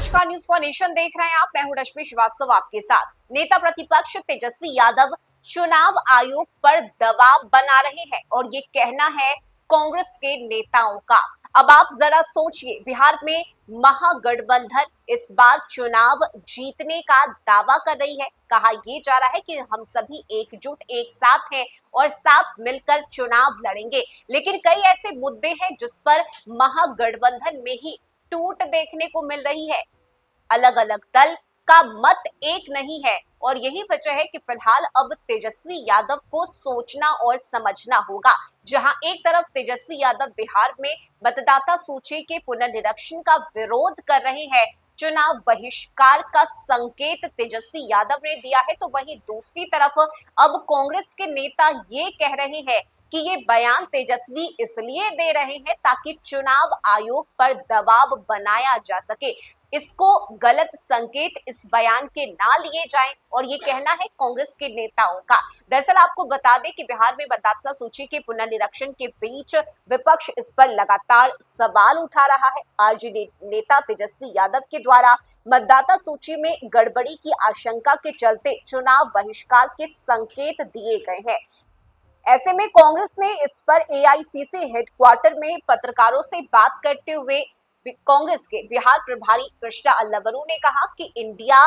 नमस्कार, news for nation देख रहे हैं आप। मैं हूं रश्मि श्रीवास्तव आपके साथ। नेता प्रतिपक्ष तेजस्वी यादव चुनाव आयोग पर दबाव बना रहे हैं और ये कहना है कांग्रेस के नेताओं का। अब आप जरा सोचिए, बिहार में महागठबंधन इस बार चुनाव जीतने का दावा कर रही है। कहा यह जा रहा है कि हम सभी एकजुट एक साथ हैं और साथ मिलकर चुनाव लड़ेंगे, लेकिन कई ऐसे मुद्दे हैं जिस पर महागठबंधन में ही टूट देखने को मिल रही है। अलग अलग दल का मत एक नहीं है और यही वजह है कि फिलहाल अब तेजस्वी यादव को सोचना और समझना होगा। जहां एक तरफ तेजस्वी यादव बिहार में मतदाता सूची के पुनर्निरीक्षण का विरोध कर रहे हैं, चुनाव बहिष्कार का संकेत तेजस्वी यादव ने दिया है, तो वहीं दूसरी तरफ अब कांग्रेस के नेता ये कह रहे हैं कि ये बयान तेजस्वी इसलिए दे रहे हैं ताकि चुनाव आयोग पर दबाव बनाया जा सके। इसको गलत संकेत इस बयान के ना लिए जाएं और ये कहना है कांग्रेस के नेताओं का। दरअसल आपको बता दें कि बिहार में मतदाता सूची के पुनर्निरीक्षण के बीच विपक्ष इस पर लगातार सवाल उठा रहा है। आरजेडी नेता तेजस्वी यादव के द्वारा मतदाता सूची में गड़बड़ी की आशंका के चलते चुनाव बहिष्कार के संकेत दिए गए हैं। ऐसे में कांग्रेस ने इस पर एआईसीसी हेडक्वार्टर में पत्रकारों से बात करते हुए कांग्रेस के बिहार प्रभारी कृष्णा अल्लावरू ने कहा कि इंडिया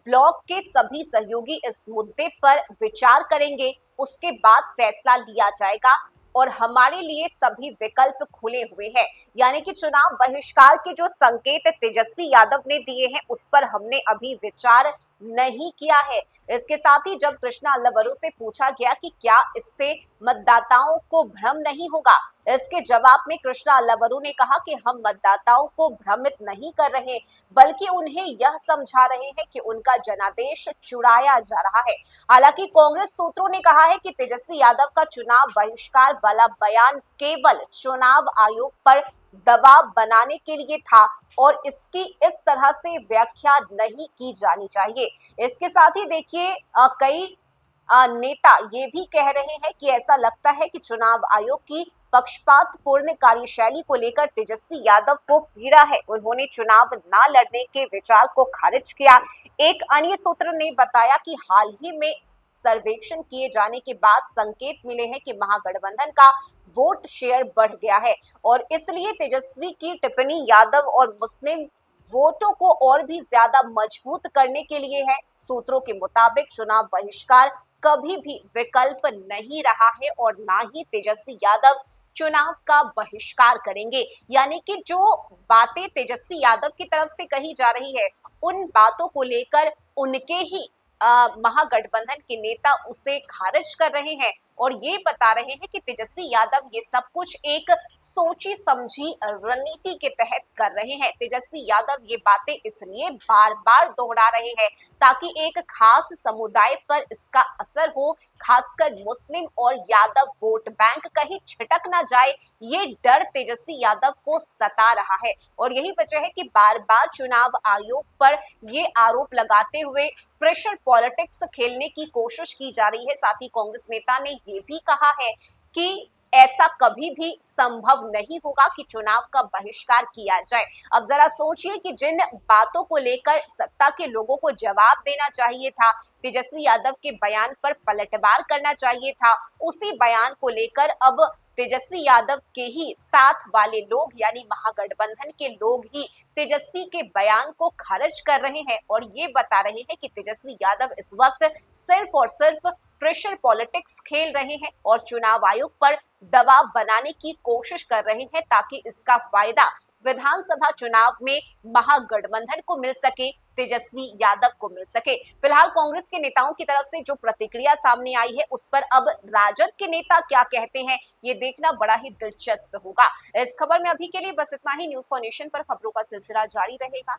ब्लॉक के सभी सहयोगी इस मुद्दे पर विचार करेंगे, उसके बाद फैसला लिया जाएगा और हमारे लिए सभी विकल्प खुले हुए हैं। यानी कि चुनाव बहिष्कार के जो संकेत तेजस्वी यादव ने दिए हैं उस पर हमने अभी विचार नहीं किया है। इसके साथ ही जब कृष्णा अल्लावरू से पूछा गया कि क्या इससे मतदाताओं को भ्रम नहीं होगा, इसके जवाब में कृष्णा अल्लावरू ने कहा कि हम मतदाताओं को भ्रमित नहीं कर रहे, बल्कि उन्हें यह समझा रहे हैं कि उनका जनादेश चुराया जा रहा है। हालांकि कांग्रेस सूत्रों ने कहा है कि तेजस्वी यादव का चुनाव बहिष्कार वाला बयान केवल चुनाव आयोग पर दबाव बनाने के लिए था और इसकी इस तरह से व्याख्या नहीं की जानी चाहिए। इसके साथ ही देखिए कई नेता ये भी कह रहे हैं कि ऐसा लगता है कि चुनाव आयोग की पक्षपातपूर्ण कार्यशैली को लेकर तेजस्वी यादव को पीड़ा है। उन्होंने चुनाव ना लड़ने के विचार को खारिज किया। एक अन्य सूत्र ने बताया कि हाल ही में सर्वेक्षण किए जाने के बाद संकेत मिले हैं कि महागठबंधन का वोट शेयर बढ़ गया है और इसलिए तेजस्वी की टिप्पणी यादव और मुस्लिम वोटों को और भी ज्यादा मजबूत करने के लिए है। सूत्रों के मुताबिक चुनाव बहिष्कार कभी भी विकल्प नहीं रहा है और ना ही तेजस्वी यादव चुनाव का बहिष्कार करेंगे। यानी कि जो बातें तेजस्वी यादव की तरफ से कही जा रही है उन बातों को लेकर उनके ही महागठबंधन के नेता उसे खारिज कर रहे हैं और ये बता रहे हैं कि तेजस्वी यादव ये सब कुछ एक सोची समझी रणनीति के तहत कर रहे हैं। तेजस्वी यादव ये बातें इसलिए बार बार दोहरा रहे हैं ताकि एक खास समुदाय पर इसका असर हो, खासकर मुस्लिम और यादव वोट बैंक कहीं छिटक ना जाए, ये डर तेजस्वी यादव को सता रहा है और यही वजह है कि बार बार चुनाव आयोग पर ये आरोप लगाते हुए प्रेशर पॉलिटिक्स खेलने की कोशिश की जा रही है। साथ ही कांग्रेस नेता ने ये भी कहा है कि ऐसा कभी भी संभव नहीं होगा कि चुनाव का बहिष्कार किया जाए। अब जरा सोचिए कि जिन बातों को लेकर सत्ता के लोगों को जवाब देना चाहिए था, तेजस्वी यादव के बयान पर पलटवार करना चाहिए था, उसी बयान को लेकर अब तेजस्वी यादव के ही साथ वाले लोग यानी महागठबंधन के लोग ही तेजस्वी के बयान को खारिज कर रहे हैं और ये बता रहे हैं कि तेजस्वी यादव इस वक्त सिर्फ और सिर्फ प्रेशर पॉलिटिक्स खेल रहे हैं और चुनाव आयोग पर दबाव बनाने की कोशिश कर रहे हैं ताकि इसका फायदा विधानसभा चुनाव में महागठबंधन को मिल सके, तेजस्वी यादव को मिल सके। फिलहाल कांग्रेस के नेताओं की तरफ से जो प्रतिक्रिया सामने आई है उस पर अब राजद के नेता क्या कहते हैं ये देखना बड़ा ही दिलचस्प होगा। इस खबर में अभी के लिए बस इतना ही। न्यूज फॉर नेशन पर खबरों का सिलसिला जारी रहेगा।